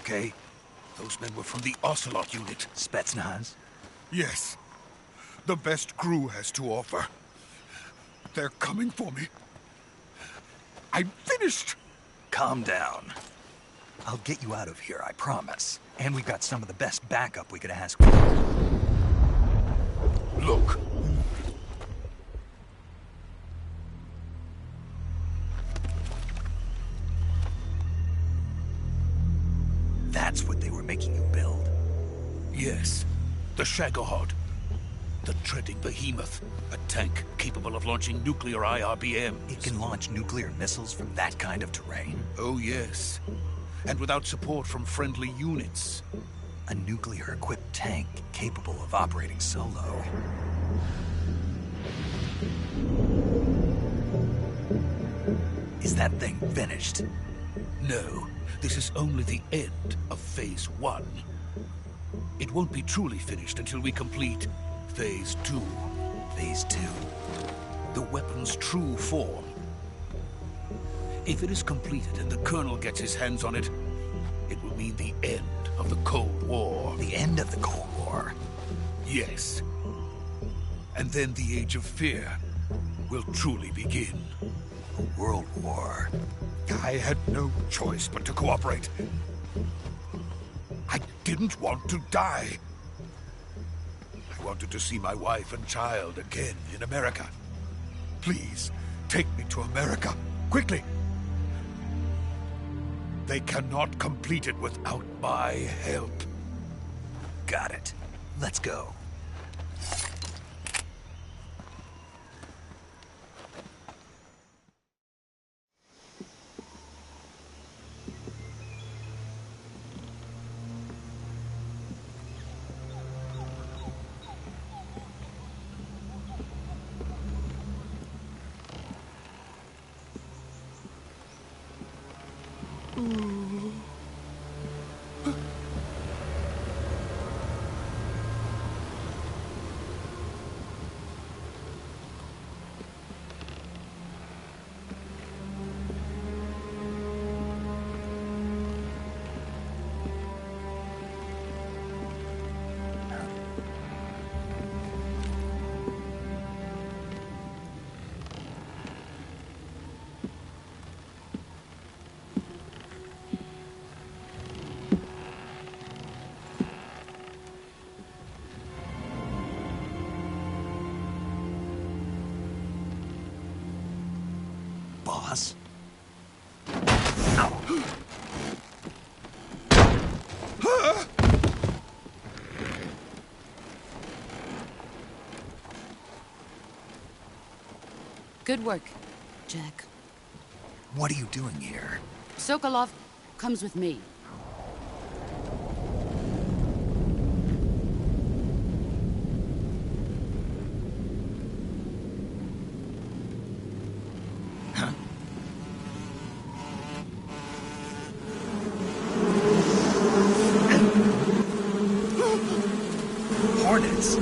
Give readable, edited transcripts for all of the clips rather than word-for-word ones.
okay? Those men were from the Ocelot unit. Spetsnaz? Yes. The best crew has to offer. They're coming for me. I'm finished! Calm down. I'll get you out of here, I promise. And we've got some of the best backup we could ask for. Look. That's what they were making you build? Yes. The Shagohod. The treading behemoth. A tank capable of launching nuclear IRBMs. It can launch nuclear missiles from that kind of terrain? Oh, yes. And without support from friendly units. A nuclear-equipped tank capable of operating solo. Is that thing finished? No. This is only the end of Phase 1. It won't be truly finished until we complete Phase 2. Phase 2? The weapon's true form. If it is completed and the Colonel gets his hands on it, it will mean the end of the Cold War. The end of the Cold War? Yes. And then the Age of Fear will truly begin. A world war. I had no choice but to cooperate. I didn't want to die. I wanted to see my wife and child again in America. Please, take me to America, quickly. They cannot complete it without my help. Got it. Let's go. Boss? Good work, Jack. What are you doing here? Sokolov comes with me. Hornets?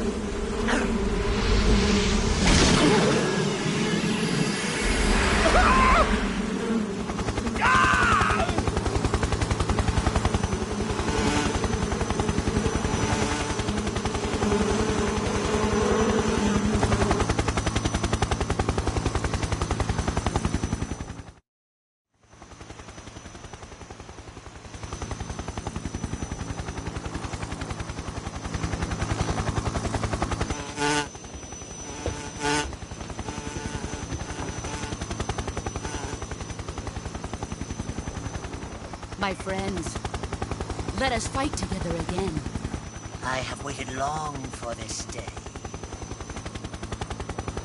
My friends, let us fight together again. I have waited long for this day.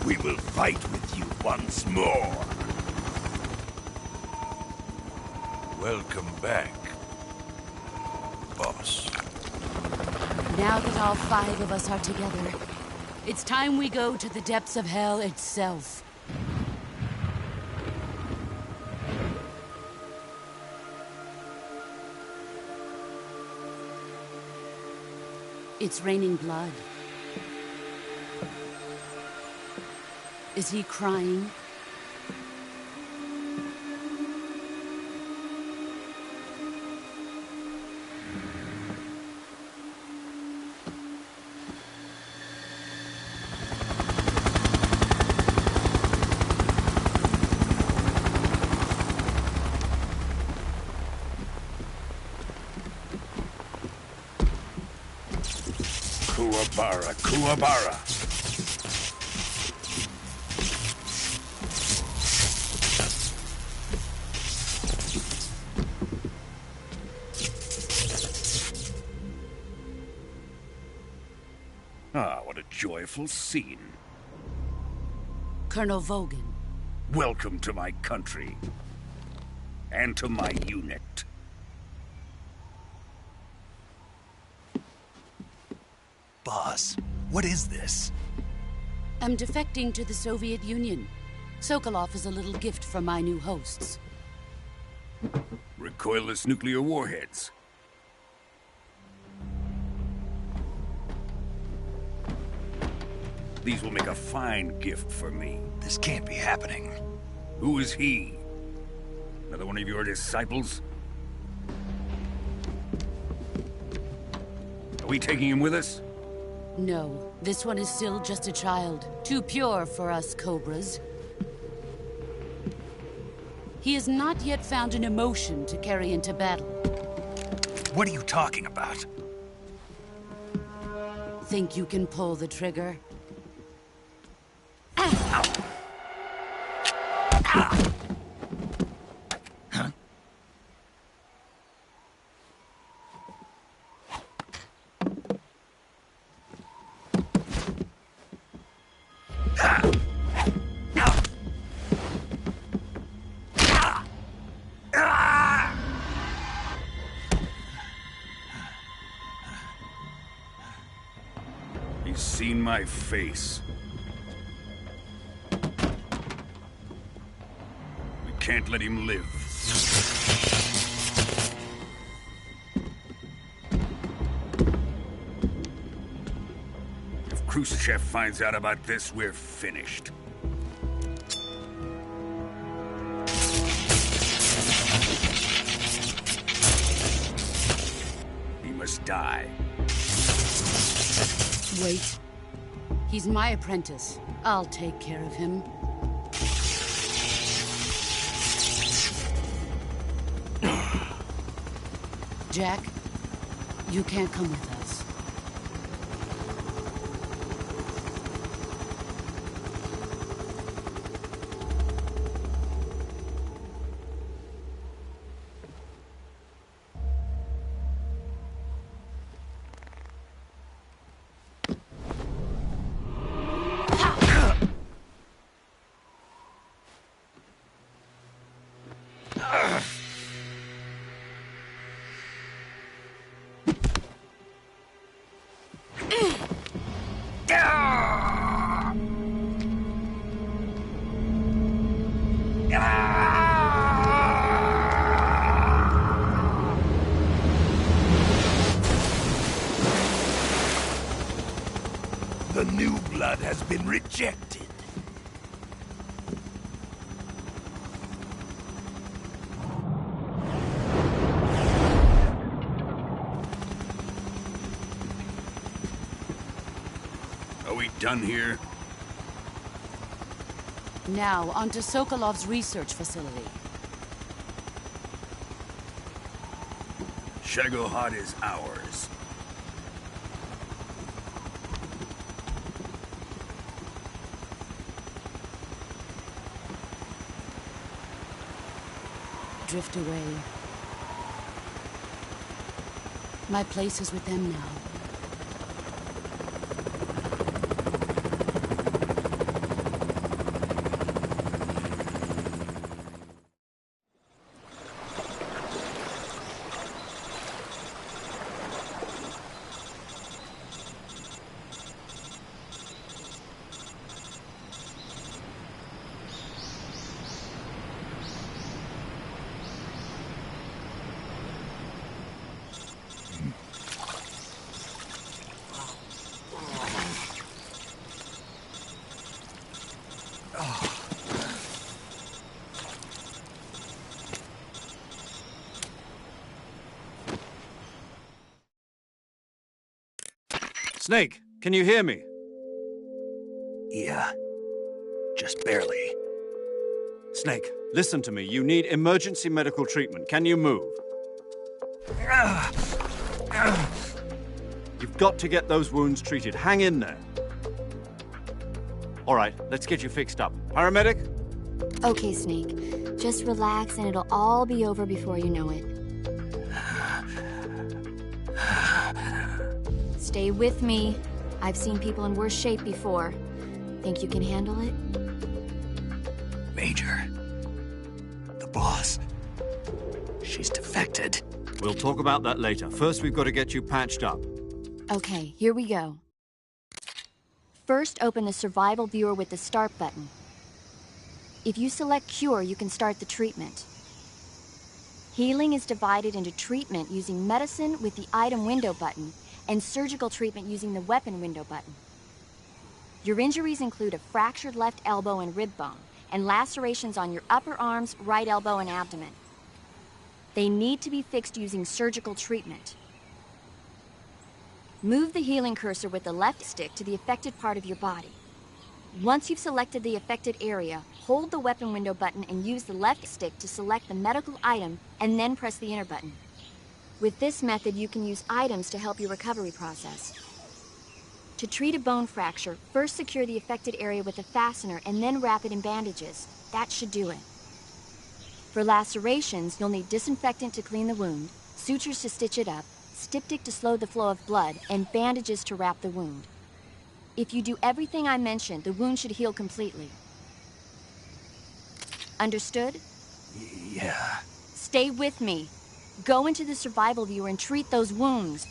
We will fight with you once more. Welcome back, boss. Now that all 5 of us are together, it's time we go to the depths of hell itself. It's raining blood. Is he crying? Kuwabara, Kuwabara. Ah, what a joyful scene. Colonel Vogan. Welcome to my country. And to my unit. Boss, what is this? I'm defecting to the Soviet Union. Sokolov is a little gift from my new hosts. Recoilless nuclear warheads. These will make a fine gift for me. This can't be happening. Who is he? Another one of your disciples? Are we taking him with us? No, this one is still just a child. Too pure for us Cobras. He has not yet found an emotion to carry into battle. What are you talking about? Think you can pull the trigger? He's seen my face. We can't let him live. If Khrushchev finds out about this, we're finished. He must die. Wait. He's my apprentice. I'll take care of him. Jack, you can't come with us. The new blood has been rejected. Are we done here? Now, onto Sokolov's research facility. Shagohod is ours. Drift away. My place is with them now. Snake, can you hear me? Yeah. Just barely. Snake, listen to me. You need emergency medical treatment. Can you move? You've got to get those wounds treated. Hang in there. All right, let's get you fixed up. Paramedic? Okay, Snake. Just relax and it'll all be over before you know it. Stay with me. I've seen people in worse shape before. Think you can handle it? Major. The boss. She's defected. We'll talk about that later. First, we've got to get you patched up. Okay, here we go. First, open the survival viewer with the start button. If you select cure, you can start the treatment. Healing is divided into treatment using medicine with the item window button and surgical treatment using the weapon window button. Your injuries include a fractured left elbow and rib bone, and lacerations on your upper arms, right elbow, and abdomen. They need to be fixed using surgical treatment. Move the healing cursor with the left stick to the affected part of your body. Once you've selected the affected area, hold the weapon window button and use the left stick to select the medical item, and then press the enter button. With this method, you can use items to help your recovery process. To treat a bone fracture, first secure the affected area with a fastener and then wrap it in bandages. That should do it. For lacerations, you'll need disinfectant to clean the wound, sutures to stitch it up, styptic to slow the flow of blood, and bandages to wrap the wound. If you do everything I mentioned, the wound should heal completely. Understood? Yeah. Stay with me. Go into the survival viewer and treat those wounds.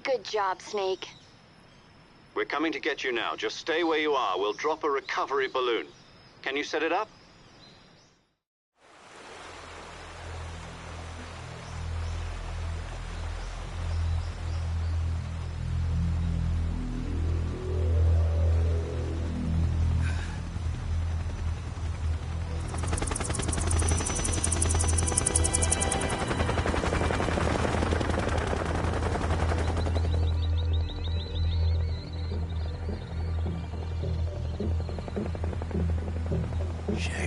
Good job, Snake. We're coming to get you now. Just stay where you are. We'll drop a recovery balloon. Can you set it up? Shit.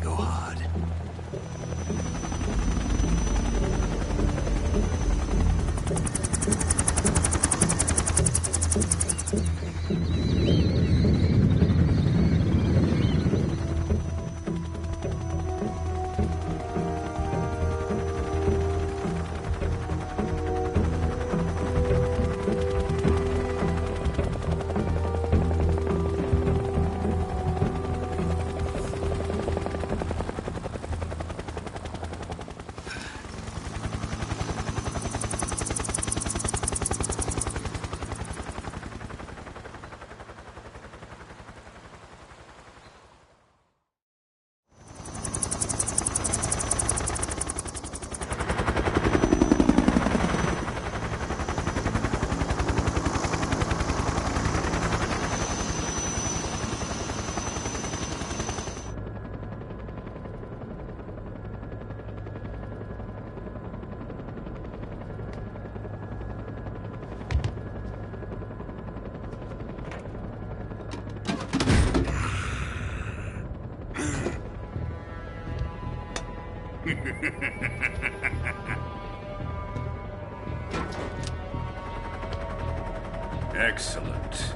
Excellent.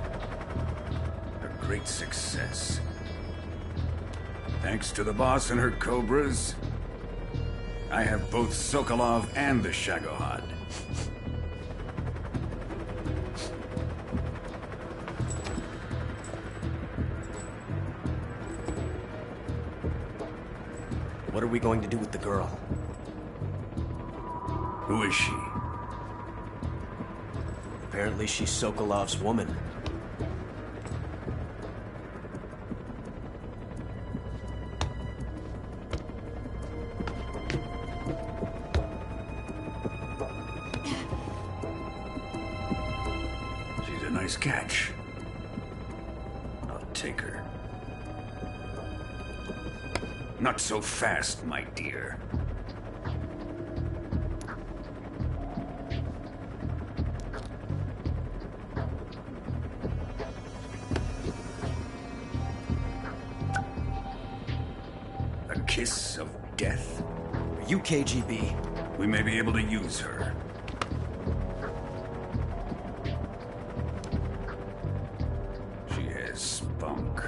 A great success. Thanks to the boss and her cobras, I have both Sokolov and the Shagohod. What are we going to do with the girl? Who is she? Apparently she's Sokolov's woman. She's a nice catch. I'll take her. Not so fast, my dear. A kiss of death? Are you KGB? We may be able to use her. She has spunk.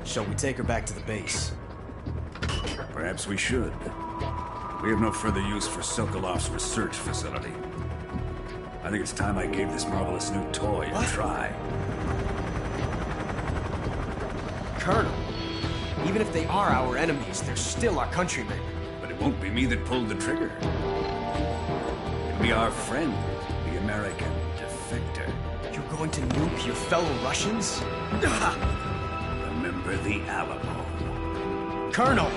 Shall we take her back to the base? Perhaps we should. We have no further use for Sokolov's research facility. I think it's time I gave this marvelous new toy a try. Colonel, even if they are our enemies, they're still our countrymen. But it won't be me that pulled the trigger. It'll be our friend, the American defector. You're going to nuke your fellow Russians? Remember the Alamo. Colonel!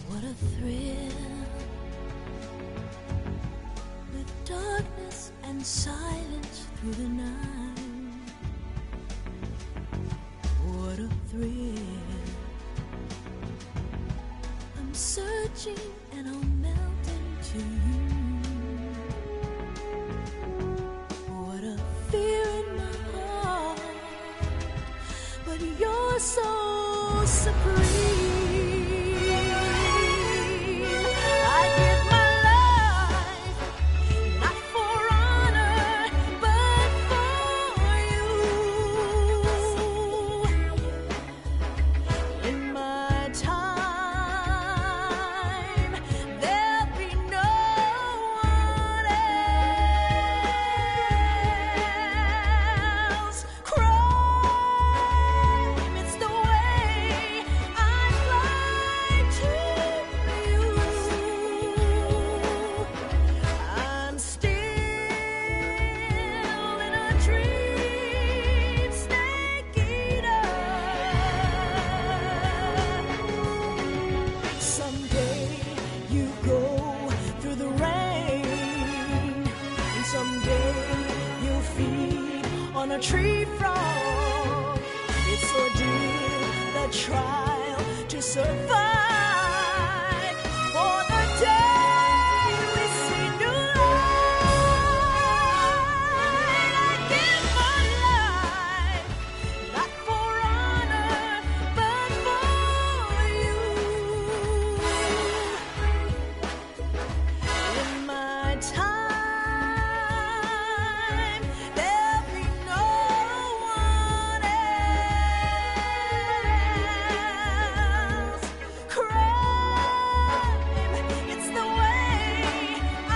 What a thrill, with darkness and silence through the night. What a thrill, I'm searching and I'll melt into you. What a fear in my heart, but you're so supreme. It's the way I tree frog. It's ordeal, the trial to survive. For the day we see new light, I give my life, not for honor, but for you. In my time, there'll be no one else. Crime, it's the way I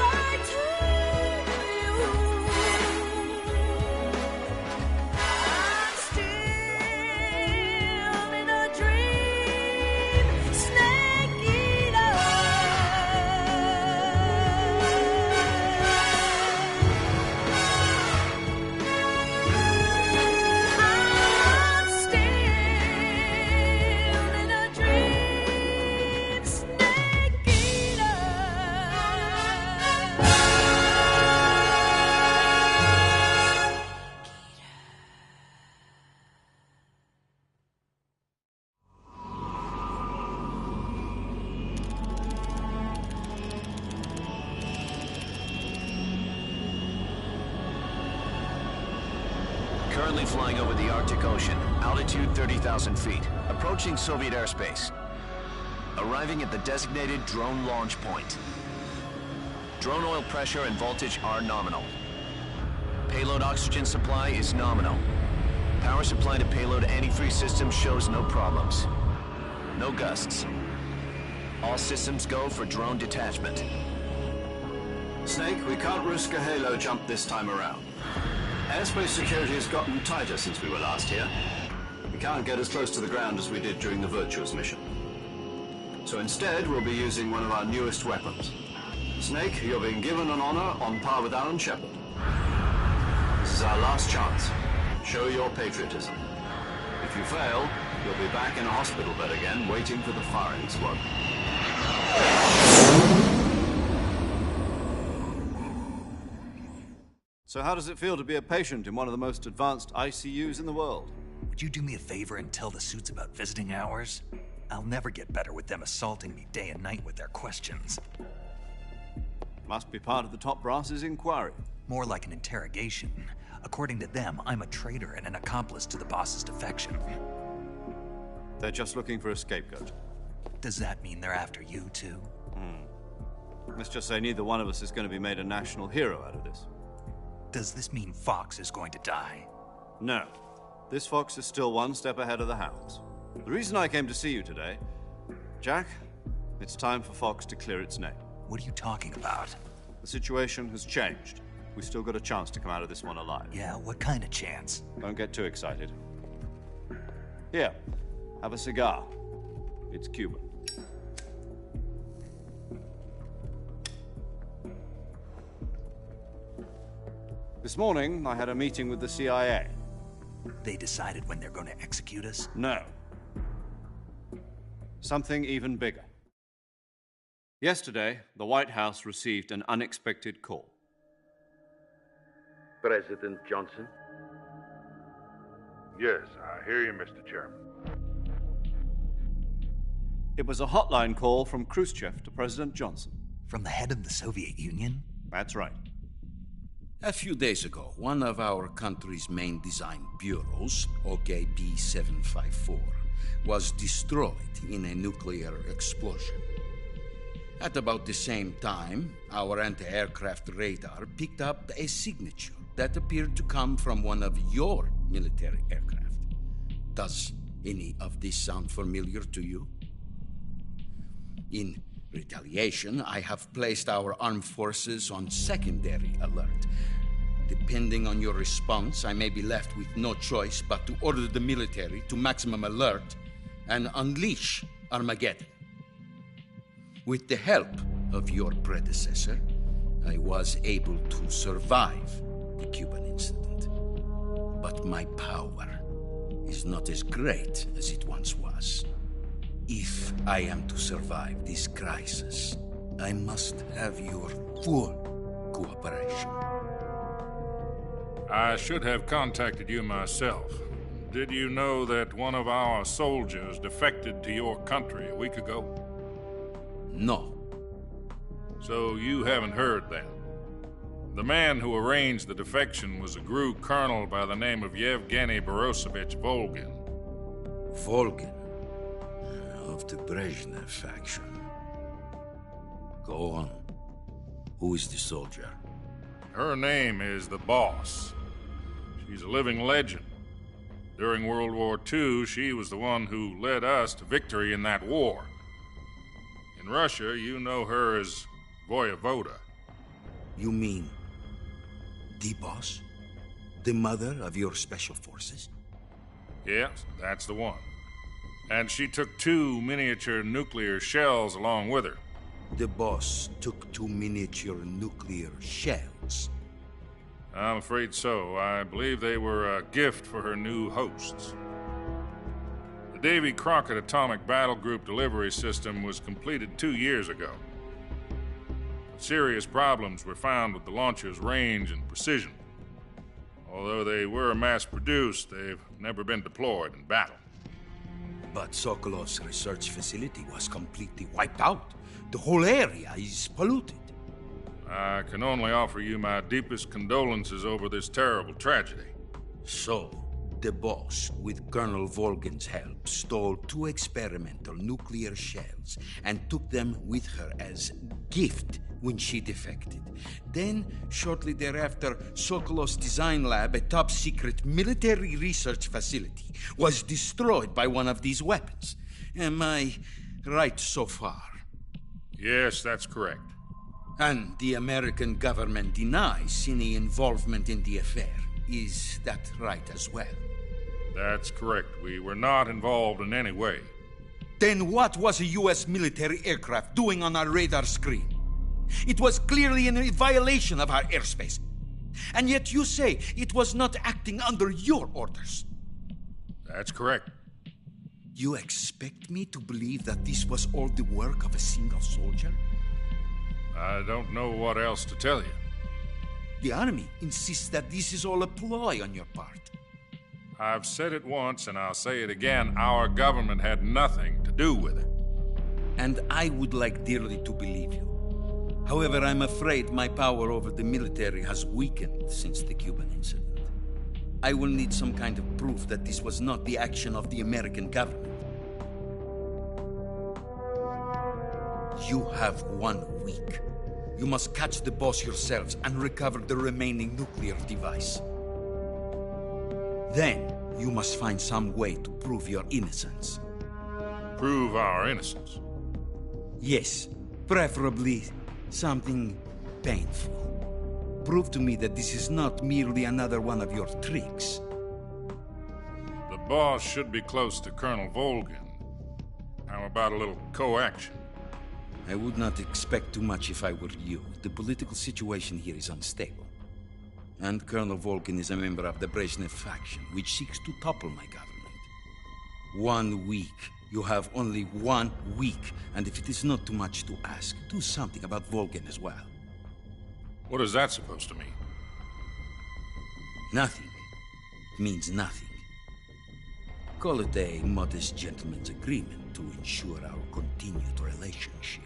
lie to you. I'm still in a dream, snake eater. I'm still in a dream, snake eater. Currently flying over the Arctic Ocean, altitude 30,000 feet, approaching Soviet airspace. Arriving at the designated drone launch point. Drone oil pressure and voltage are nominal. Payload oxygen supply is nominal. Power supply to payload antifreeze system shows no problems. No gusts. All systems go for drone detachment. Snake, we can't risk a halo jump this time around. Airspace security has gotten tighter since we were last here. We can't get as close to the ground as we did during the Virtuous mission. So instead, we'll be using one of our newest weapons. Snake, you're being given an honor on par with Alan Shepard. This is our last chance. Show your patriotism. If you fail, you'll be back in a hospital bed again, waiting for the firing squad. So how does it feel to be a patient in one of the most advanced ICUs in the world? Would you do me a favor and tell the suits about visiting hours? I'll never get better with them assaulting me day and night with their questions. Must be part of the top brass's inquiry. More like an interrogation. According to them, I'm a traitor and an accomplice to the boss's defection. They're just looking for a scapegoat. Does that mean they're after you, too? Let's just say neither one of us is going to be made a national hero out of this. Does this mean Fox is going to die? No. This fox is still one step ahead of the hounds. The reason I came to see you today, Jack, it's time for Fox to clear its name. What are you talking about? The situation has changed. We've still got a chance to come out of this one alive. Yeah, what kind of chance? Don't get too excited. Here, have a cigar. It's Cuban. This morning, I had a meeting with the CIA. They decided when they're going to execute us? No. Something even bigger. Yesterday, the White House received an unexpected call. President Johnson? Yes, I hear you, Mr. Chairman. It was a hotline call from Khrushchev to President Johnson. From the head of the Soviet Union? That's right. A few days ago, one of our country's main design bureaus, OKB 754, was destroyed in a nuclear explosion. At about the same time, our anti-aircraft radar picked up a signature that appeared to come from one of your military aircraft. Does any of this sound familiar to you? In retaliation, I have placed our armed forces on secondary alert. Depending on your response, I may be left with no choice but to order the military to maximum alert and unleash Armageddon. With the help of your predecessor, I was able to survive the Cuban incident. But my power is not as great as it once was. If I am to survive this crisis, I must have your full cooperation. I should have contacted you myself. Did you know that one of our soldiers defected to your country a week ago? No. So you haven't heard then. The man who arranged the defection was a GRU colonel by the name of Yevgeny Borosovich Volgin. Volgin? Of the Brezhnev faction. Go on. Who is the soldier? Her name is the Boss. She's a living legend. During World War II, she was the one who led us to victory in that war. In Russia, you know her as Voyevoda. You mean the Boss? The mother of your special forces? Yes, that's the one. And she took 2 miniature nuclear shells along with her. The Boss took 2 miniature nuclear shells? I'm afraid so. I believe they were a gift for her new hosts. The Davy Crockett Atomic Battle Group delivery system was completed 2 years ago. But serious problems were found with the launcher's range and precision. Although they were mass-produced, they've never been deployed in battle. But Sokolov's research facility was completely wiped out. The whole area is polluted. I can only offer you my deepest condolences over this terrible tragedy. So, the Boss, with Colonel Volgin's help, stole 2 experimental nuclear shells and took them with her as gift when she defected. Then, shortly thereafter, Sokolov's design lab, a top-secret military research facility, was destroyed by one of these weapons. Am I right so far? Yes, that's correct. And the American government denies any involvement in the affair. Is that right as well? That's correct. We were not involved in any way. Then what was a U.S. military aircraft doing on our radar screen? It was clearly in violation of our airspace. And yet you say it was not acting under your orders. That's correct. You expect me to believe that this was all the work of a single soldier? I don't know what else to tell you. The Army insists that this is all a ploy on your part. I've said it once, and I'll say it again. Our government had nothing to do with it. And I would like dearly to believe you. However, I'm afraid my power over the military has weakened since the Cuban incident. I will need some kind of proof that this was not the action of the American government. You have 1 week. You must catch the Boss yourselves and recover the remaining nuclear device. Then, you must find some way to prove your innocence. Prove our innocence? Yes, preferably something painful. Prove to me that this is not merely another one of your tricks. The Boss should be close to Colonel Volgin. How about a little co-action? I would not expect too much if I were you. The political situation here is unstable. And Colonel Volgin is a member of the Brezhnev faction, which seeks to topple my government. 1 week. You have only 1 week. And if it is not too much to ask, do something about Volgin as well. What is that supposed to mean? Nothing. It means nothing. Call it a modest gentleman's agreement to ensure our continued relationship.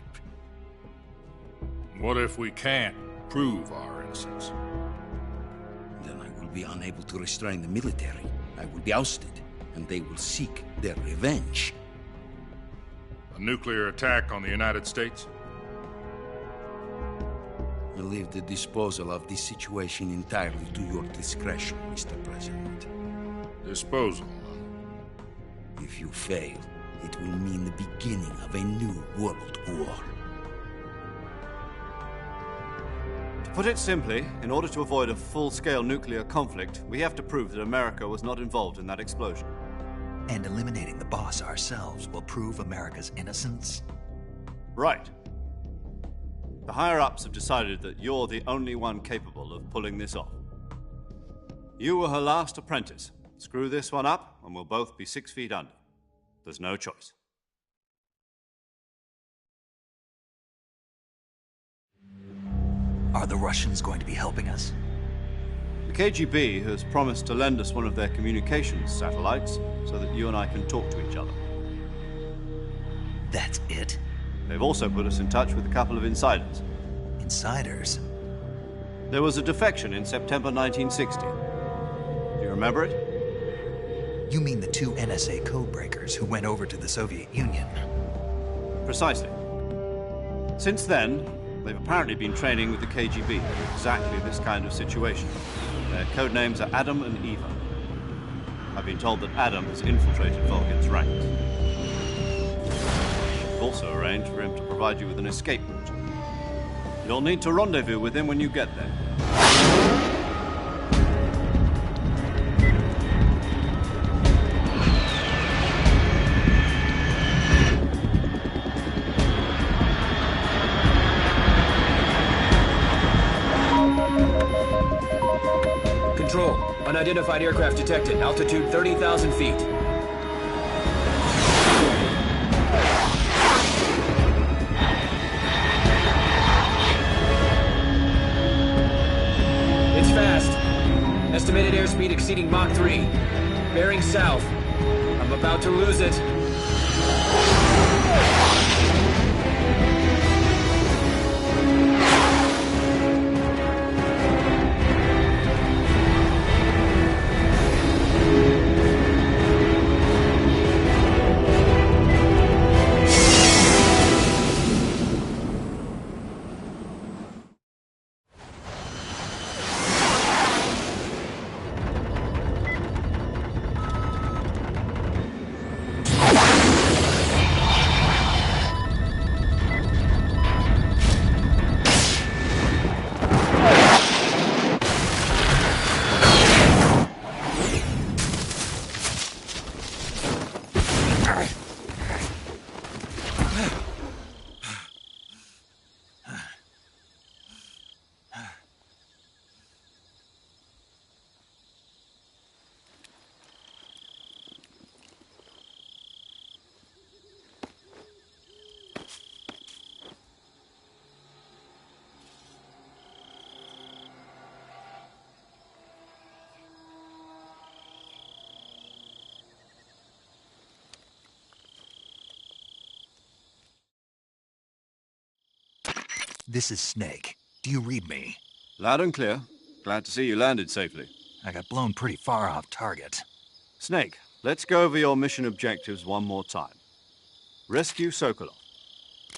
What if we can't prove our innocence? Then I will be unable to restrain the military. I will be ousted, and they will seek their revenge. A nuclear attack on the United States? I leave the disposal of this situation entirely to your discretion, Mr. President. Disposal? If you fail, it will mean the beginning of a new world war. To put it simply, in order to avoid a full-scale nuclear conflict, we have to prove that America was not involved in that explosion. And eliminating the Boss ourselves will prove America's innocence? Right. The higher-ups have decided that you're the only one capable of pulling this off. You were her last apprentice. Screw this one up, and we'll both be 6 feet under. There's no choice. Are the Russians going to be helping us? The KGB has promised to lend us one of their communications satellites so that you and I can talk to each other. That's it? They've also put us in touch with a couple of insiders. Insiders? There was a defection in September 1960. Do you remember it? You mean the two NSA codebreakers who went over to the Soviet Union? Precisely. Since then, they've apparently been training with the KGB for exactly this kind of situation. Their code names are Adam and Eva. I've been told that Adam has infiltrated Volgin's ranks. We've also arranged for him to provide you with an escape route. You'll need to rendezvous with him when you get there. Control. Unidentified aircraft detected. Altitude 30,000 feet. It's fast. Estimated airspeed exceeding Mach 3. Bearing south. I'm about to lose it. This is Snake. Do you read me? Loud and clear. Glad to see you landed safely. I got blown pretty far off target. Snake, let's go over your mission objectives one more time. Rescue Sokolov.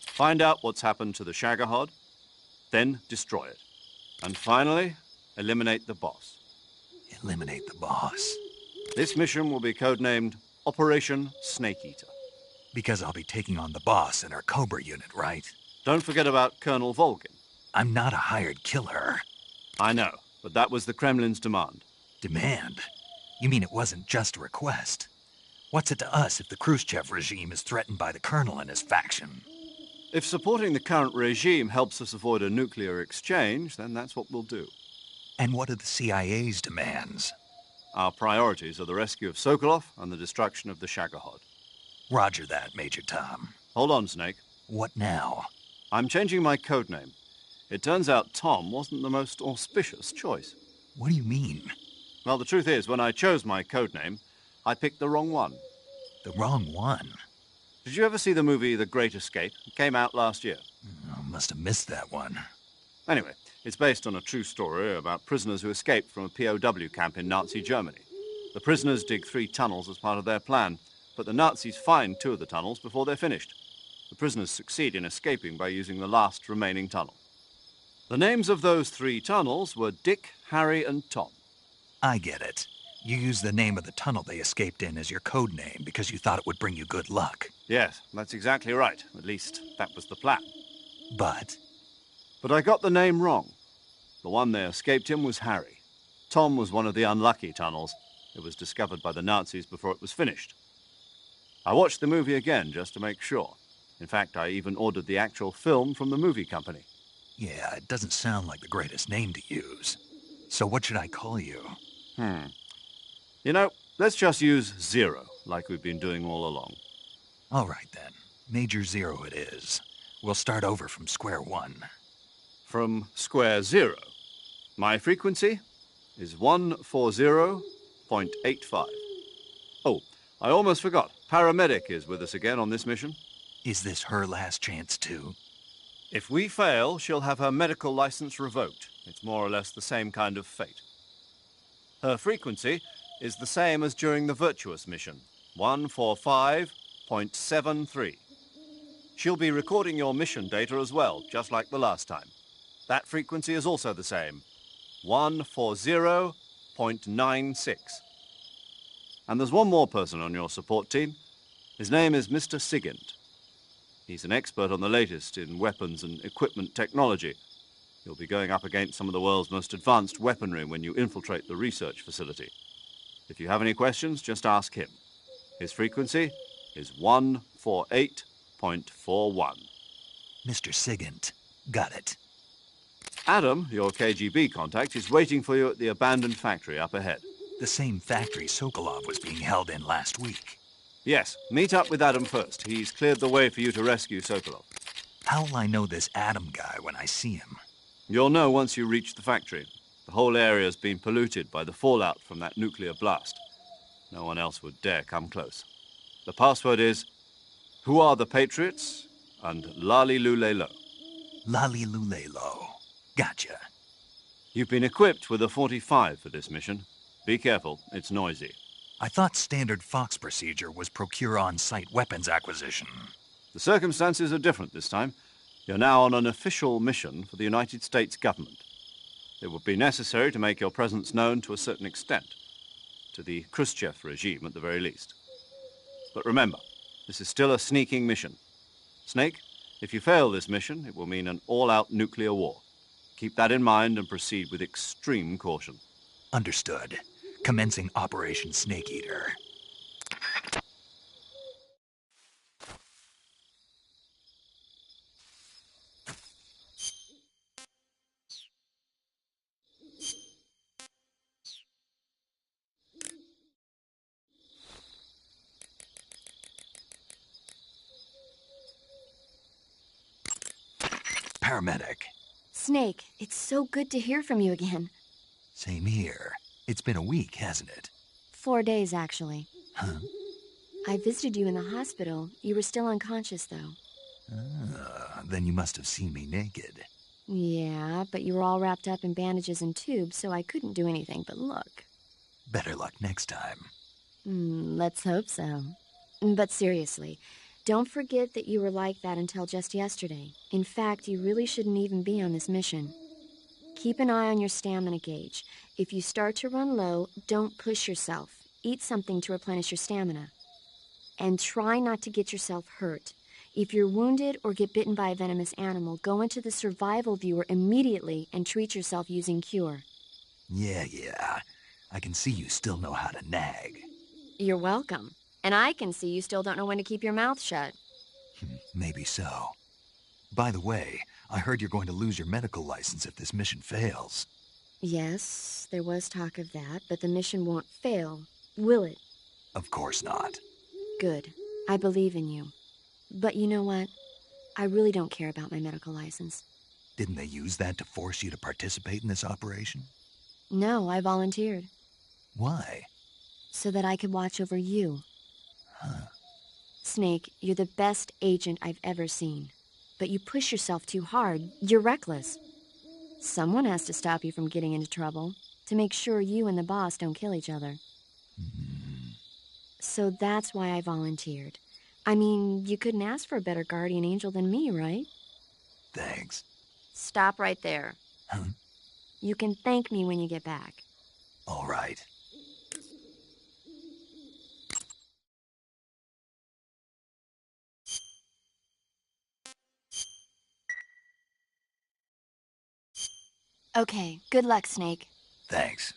Find out what's happened to the Shagohod, then destroy it. And finally, eliminate the boss. Eliminate the boss? This mission will be codenamed Operation Snake Eater. Because I'll be taking on the boss in our Cobra unit, right? Don't forget about Colonel Volgin. I'm not a hired killer. I know, but that was the Kremlin's demand. Demand? You mean it wasn't just a request? What's it to us if the Khrushchev regime is threatened by the Colonel and his faction? If supporting the current regime helps us avoid a nuclear exchange, then that's what we'll do. And what are the CIA's demands? Our priorities are the rescue of Sokolov and the destruction of the Shagohod. Roger that, Major Tom. Hold on, Snake. What now? I'm changing my codename. It turns out Tom wasn't the most auspicious choice. What do you mean? Well, the truth is, when I chose my codename, I picked the wrong one. The wrong one? Did you ever see the movie The Great Escape? It came out last year. I must have missed that one. Anyway, it's based on a true story about prisoners who escaped from a POW camp in Nazi Germany. The prisoners dig 3 tunnels as part of their plan, but the Nazis find 2 of the tunnels before they're finished. The prisoners succeed in escaping by using the last remaining tunnel. The names of those 3 tunnels were Dick, Harry, and Tom. I get it. You used the name of the tunnel they escaped in as your code name because you thought it would bring you good luck. Yes, that's exactly right. At least, that was the plan. But I got the name wrong. The one they escaped in was Harry. Tom was one of the unlucky tunnels. It was discovered by the Nazis before it was finished. I watched the movie again just to make sure. In fact, I even ordered the actual film from the movie company. yeah, it doesn't sound like the greatest name to use. So what should I call you? You know, let's just use Zero, like we've been doing all along. All right, then. Major Zero it is. We'll start over from square one. From square 0. My frequency is 140.85. Oh, I almost forgot. Paramedic is with us again on this mission. Is this her last chance, too? If we fail, she'll have her medical license revoked. It's more or less the same kind of fate. Her frequency is the same as during the Virtuous mission, 145.73. She'll be recording your mission data as well, just like the last time. That frequency is also the same, 140.96. And there's one more person on your support team. His name is Mr. Sigint. He's an expert on the latest in weapons and equipment technology. You'll be going up against some of the world's most advanced weaponry when you infiltrate the research facility. If you have any questions, just ask him. His frequency is 148.41. Mr. Sigint. Got it. Adam, your KGB contact, is waiting for you at the abandoned factory up ahead. The same factory Sokolov was being held in last week. Yes, meet up with Adam first. He's cleared the way for you to rescue Sokolov. How'll I know this Adam guy when I see him? You'll know once you reach the factory. The whole area's been polluted by the fallout from that nuclear blast. No one else would dare come close. The password is, "Who are the Patriots?" and "Lali Lulelo." Lali Lulelo. Gotcha. You've been equipped with a 45 for this mission. Be careful, it's noisy. I thought standard Fox procedure was procure on-site weapons acquisition. The circumstances are different this time. You're now on an official mission for the United States government. It would be necessary to make your presence known to a certain extent, to the Khrushchev regime at the very least. But remember, this is still a sneaking mission. Snake, if you fail this mission, it will mean an all-out nuclear war. Keep that in mind and proceed with extreme caution. Understood. Commencing Operation Snake Eater. Paramedic. Snake, it's so good to hear from you again. Same here. It's been a week, hasn't it? 4 days, actually. Huh? I visited you in the hospital. You were still unconscious, though. Then you must have seen me naked. Yeah, but you were all wrapped up in bandages and tubes, so I couldn't do anything but look. Better luck next time. Let's hope so. But seriously, don't forget that you were like that until just yesterday. In fact, you really shouldn't even be on this mission. Keep an eye on your stamina gauge. If you start to run low, don't push yourself. Eat something to replenish your stamina. And try not to get yourself hurt. If you're wounded or get bitten by a venomous animal, go into the survival viewer immediately and treat yourself using Cure. Yeah. I can see you still know how to nag. You're welcome. And I can see you still don't know when to keep your mouth shut. Maybe so. By the way, I heard you're going to lose your medical license if this mission fails. Yes, there was talk of that, but the mission won't fail, will it? Of course not. Good. I believe in you. But you know what? I really don't care about my medical license. Didn't they use that to force you to participate in this operation? No, I volunteered. Why? So that I could watch over you. Huh. Snake, you're the best agent I've ever seen. But you push yourself too hard. You're reckless. Someone has to stop you from getting into trouble, to make sure you and the boss don't kill each other. So that's why I volunteered. I mean, you couldn't ask for a better guardian angel than me, right? Thanks. Stop right there. Huh? You can thank me when you get back. All right. Okay, good luck, Snake. Thanks.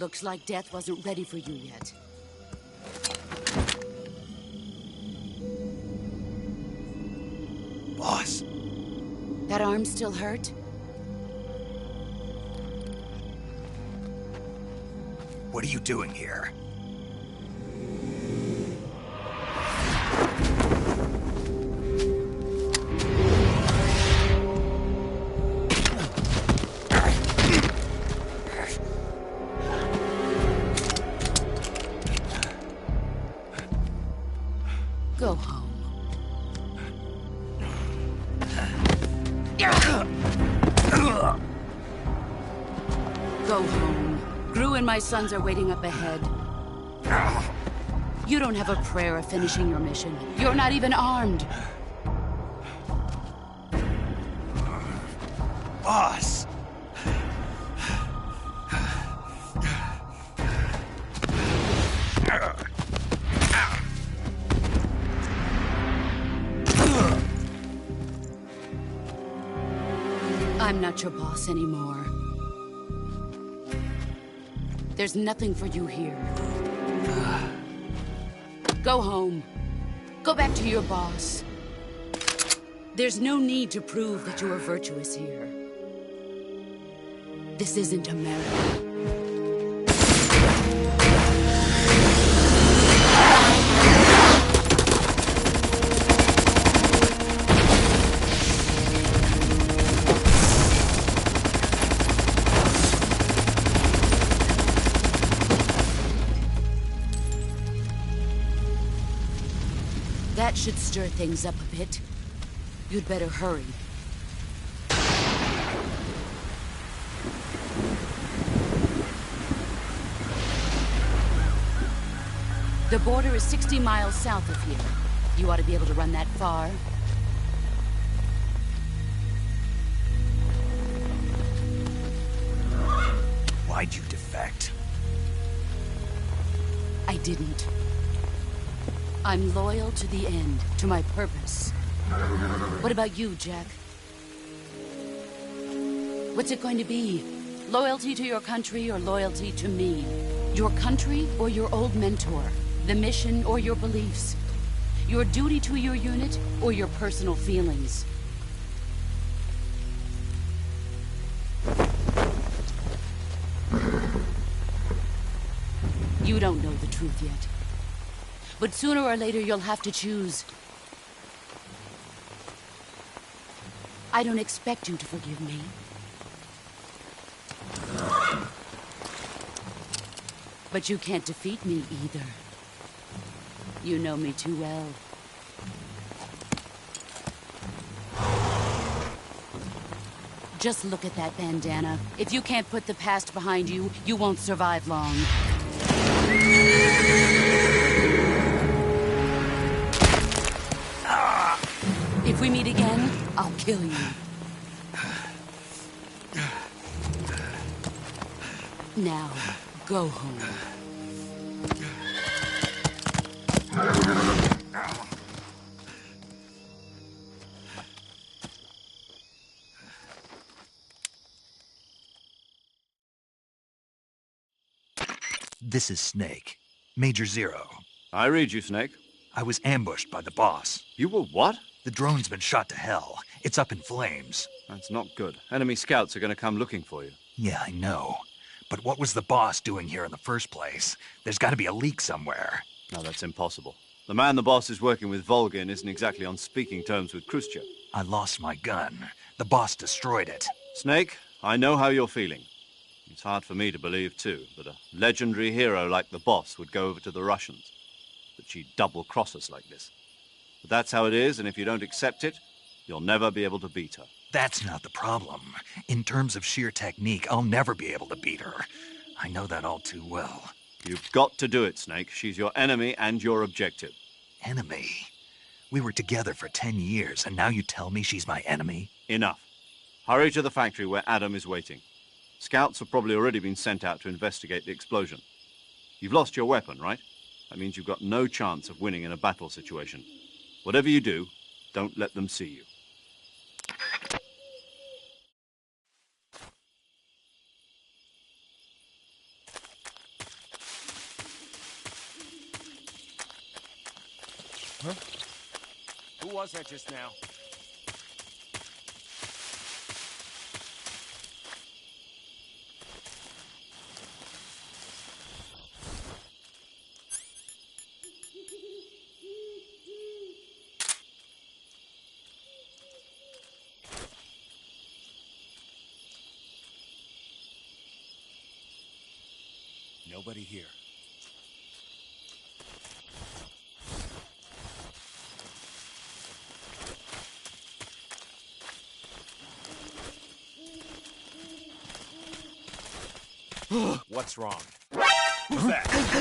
Looks like death wasn't ready for you yet. Boss. That arm still hurt? What are you doing here? Go home. Go home. Gru and my sons are waiting up ahead. You don't have a prayer of finishing your mission. You're not even armed. Boss! I'm not your boss anymore. There's nothing for you here. Go home. Go back to your boss. There's no need to prove that you are virtuous here. This isn't America. That should stir things up a bit. You'd better hurry. The border is 60 miles south of here. You ought to be able to run that far. Why'd you defect? I didn't. I'm loyal to the end, to my purpose. What about you, Jack? What's it going to be? Loyalty to your country or loyalty to me? Your country or your old mentor? The mission or your beliefs? Your duty to your unit or your personal feelings? You don't know the truth yet. But sooner or later, you'll have to choose. I don't expect you to forgive me. But you can't defeat me either. You know me too well. Just look at that bandana. If you can't put the past behind you, you won't survive long. If we meet again, I'll kill you. Now, go home. This is Snake. Major Zero. I read you, Snake. I was ambushed by the boss. You were what? The drone's been shot to hell. It's up in flames. That's not good. Enemy scouts are going to come looking for you. Yeah, I know. But what was the boss doing here in the first place? There's got to be a leak somewhere. No, that's impossible. The man the boss is working with, Volgin, isn't exactly on speaking terms with Khrushchev. I lost my gun. The boss destroyed it. Snake, I know how you're feeling. It's hard for me to believe, too, that a legendary hero like the boss would go over to the Russians. That she'd double-cross us like this. But that's how it is, and if you don't accept it, you'll never be able to beat her. That's not the problem. In terms of sheer technique, I'll never be able to beat her. I know that all too well. You've got to do it, Snake. She's your enemy and your objective. Enemy? We were together for 10 years, and now you tell me she's my enemy? Enough. Hurry to the factory where Adam is waiting. Scouts have probably already been sent out to investigate the explosion. You've lost your weapon, right? That means you've got no chance of winning in a battle situation. Whatever you do, don't let them see you. was that just now? Nobody here. What's wrong? Who's that?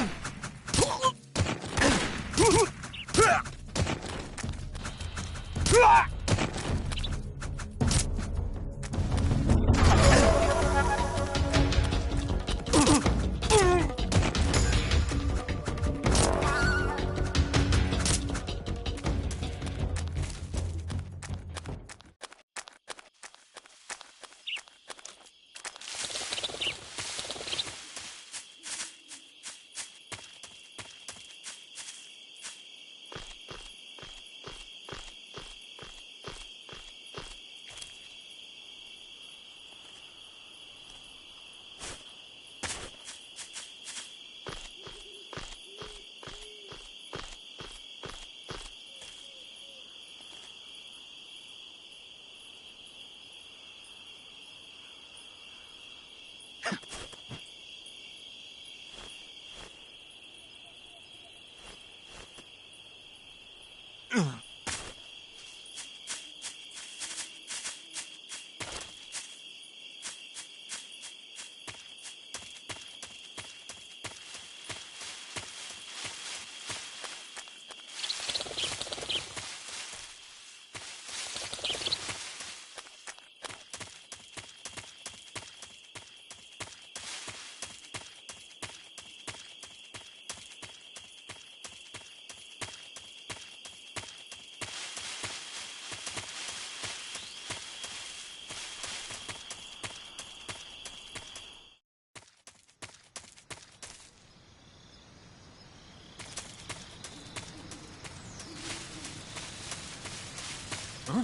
Huh?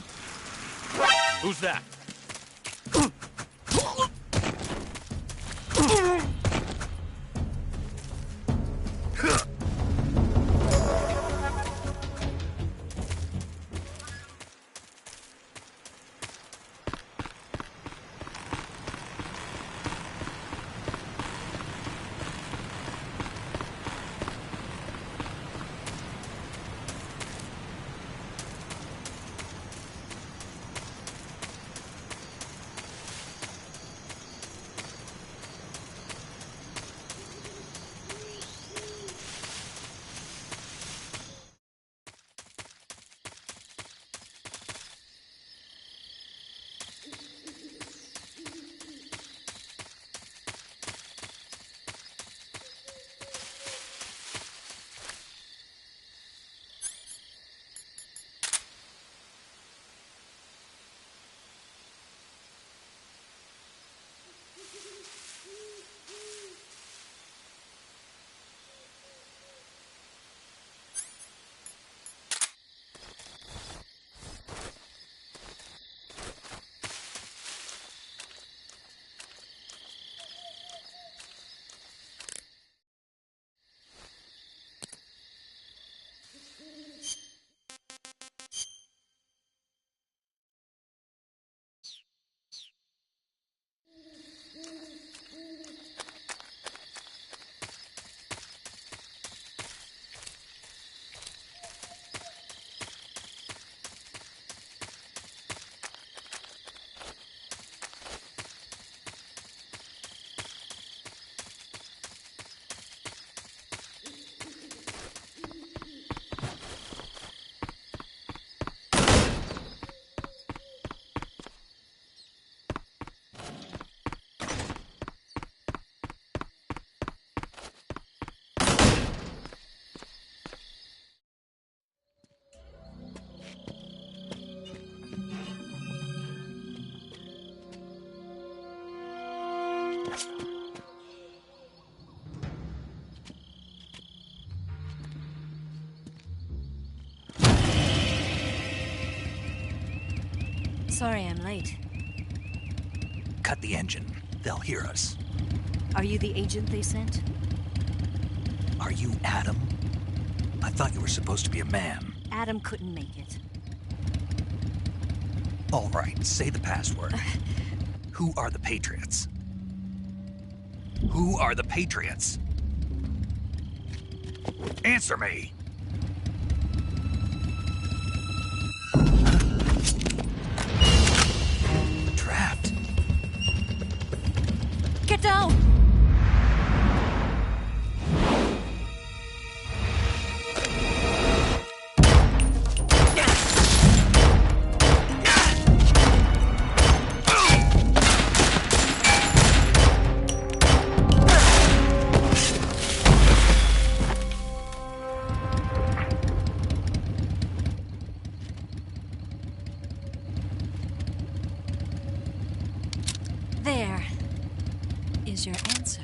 Who's that? Sorry I'm late. Cut the engine. They'll hear us. Are you the agent they sent? Are you Adam? I thought you were supposed to be a man. Adam couldn't make it. All right, say the password. Who are the Patriots? Who are the Patriots? Answer me! Trapped. Get down! There is your answer.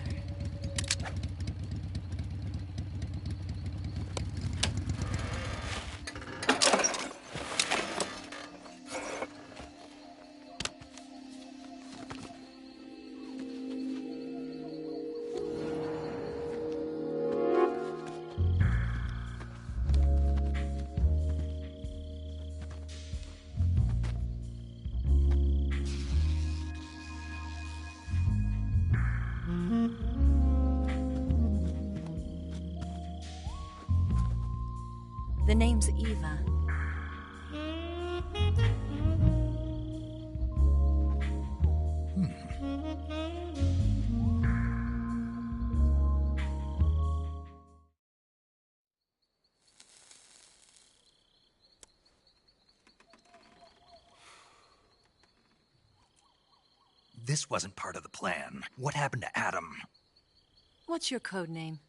The name's Eva. This wasn't part of the plan. What happened to Adam? What's your code name?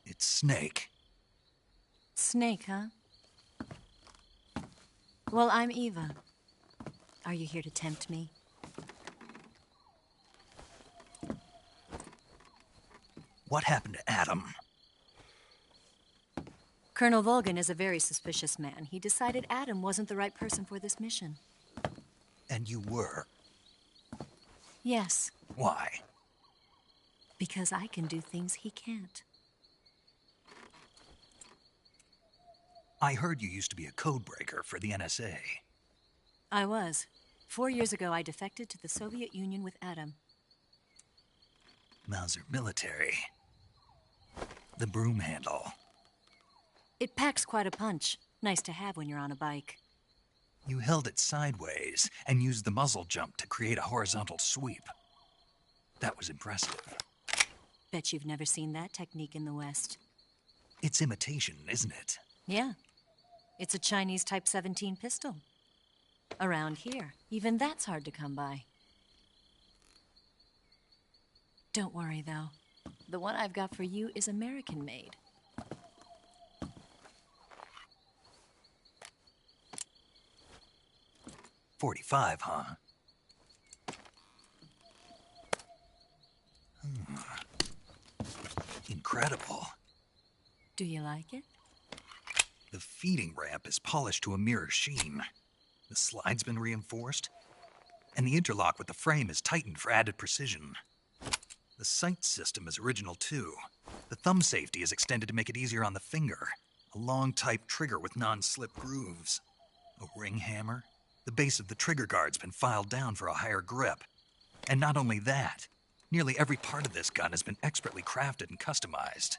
It's Snake. Snake, huh? Well, I'm Eva. Are you here to tempt me? What happened to Adam? Colonel Volgan is a very suspicious man. He decided Adam wasn't the right person for this mission. And you were? Yes. Why? Because I can do things he can't. I heard you used to be a codebreaker for the NSA. I was. 4 years ago, I defected to the Soviet Union with Adam. Mauser military. The broom handle. It packs quite a punch. Nice to have when you're on a bike. You held it sideways and used the muzzle jump to create a horizontal sweep. That was impressive. Bet you've never seen that technique in the West. It's imitation, isn't it? Yeah. It's a Chinese Type 17 pistol. Around here, even that's hard to come by. Don't worry, though. The one I've got for you is American-made. .45, huh? Incredible. Do you like it? The feeding ramp is polished to a mirror sheen. The slide's been reinforced, and the interlock with the frame is tightened for added precision. The sight system is original too. The thumb safety is extended to make it easier on the finger. A long type trigger with non-slip grooves. A ring hammer. The base of the trigger guard's been filed down for a higher grip. And not only that, nearly every part of this gun has been expertly crafted and customized.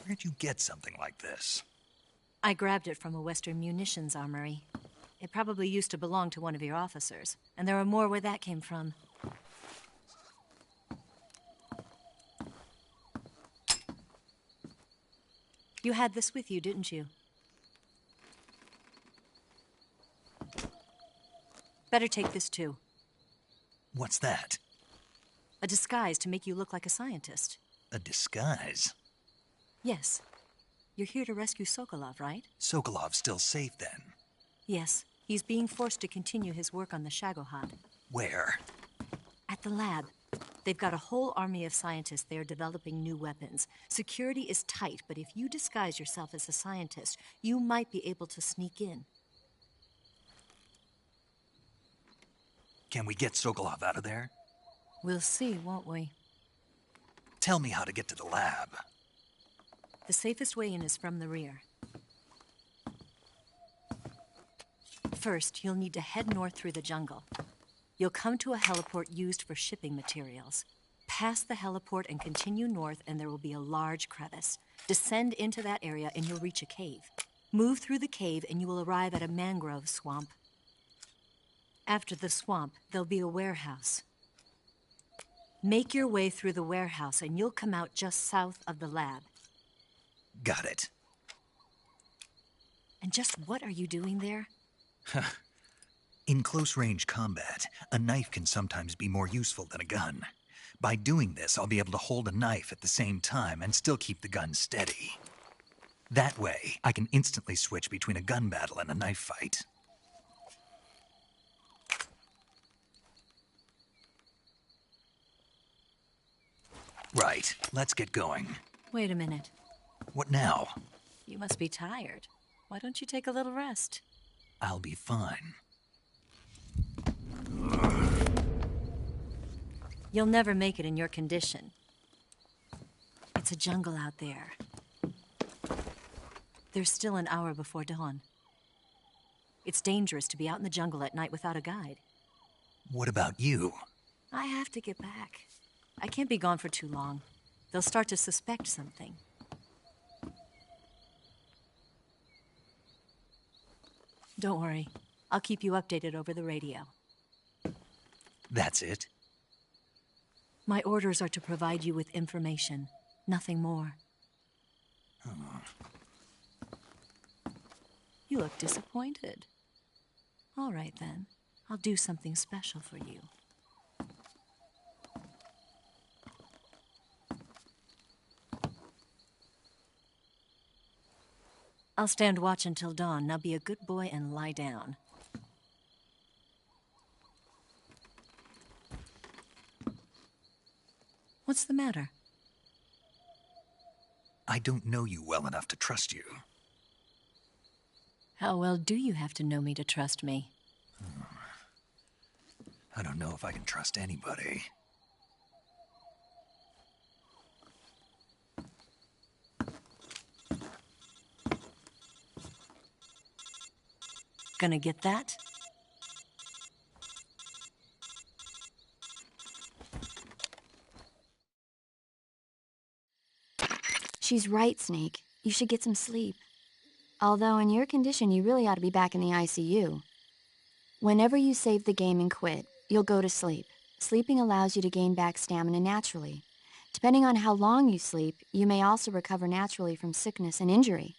Where'd you get something like this? I grabbed it from a Western munitions armory. It probably used to belong to one of your officers, and there are more where that came from. You had this with you, didn't you? Better take this too. What's that? A disguise to make you look like a scientist. A disguise? Yes. You're here to rescue Sokolov, right? Sokolov's still safe then? Yes. He's being forced to continue his work on the Shagohod. Where? At the lab. They've got a whole army of scientists there developing new weapons. Security is tight, but if you disguise yourself as a scientist, you might be able to sneak in. Can we get Sokolov out of there? We'll see, won't we? Tell me how to get to the lab. The safest way in is from the rear. First, you'll need to head north through the jungle. You'll come to a heliport used for shipping materials. Pass the heliport and continue north, and there will be a large crevice. Descend into that area, and you'll reach a cave. Move through the cave, and you will arrive at a mangrove swamp. After the swamp, there'll be a warehouse. Make your way through the warehouse, and you'll come out just south of the lab. Got it. And just what are you doing there? In close-range combat, a knife can sometimes be more useful than a gun. By doing this, I'll be able to hold a knife at the same time and still keep the gun steady. That way, I can instantly switch between a gun battle and a knife fight. Right, let's get going. Wait a minute. What now? You must be tired. Why don't you take a little rest? I'll be fine. You'll never make it in your condition. It's a jungle out there. There's still an hour before dawn. It's dangerous to be out in the jungle at night without a guide. What about you? I have to get back. I can't be gone for too long. They'll start to suspect something. Don't worry. I'll keep you updated over the radio. That's it? My orders are to provide you with information, nothing more. You look disappointed. All right, then. I'll do something special for you. I'll stand watch until dawn. Now be a good boy and lie down. What's the matter? I don't know you well enough to trust you. How well do you have to know me to trust me? I don't know if I can trust anybody. Gonna get that? She's right, Snake. You should get some sleep. Although in your condition, you really ought to be back in the ICU. Whenever you save the game and quit, you'll go to sleep. Sleeping allows you to gain back stamina naturally. Depending on how long you sleep, you may also recover naturally from sickness and injury.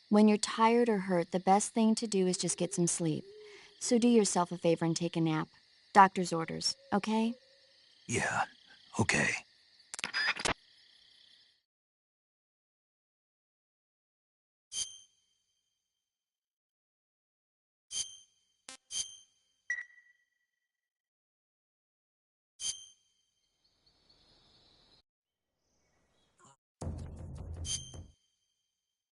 When you're tired or hurt, the best thing to do is just get some sleep. So do yourself a favor and take a nap. Doctor's orders, okay? Yeah, okay.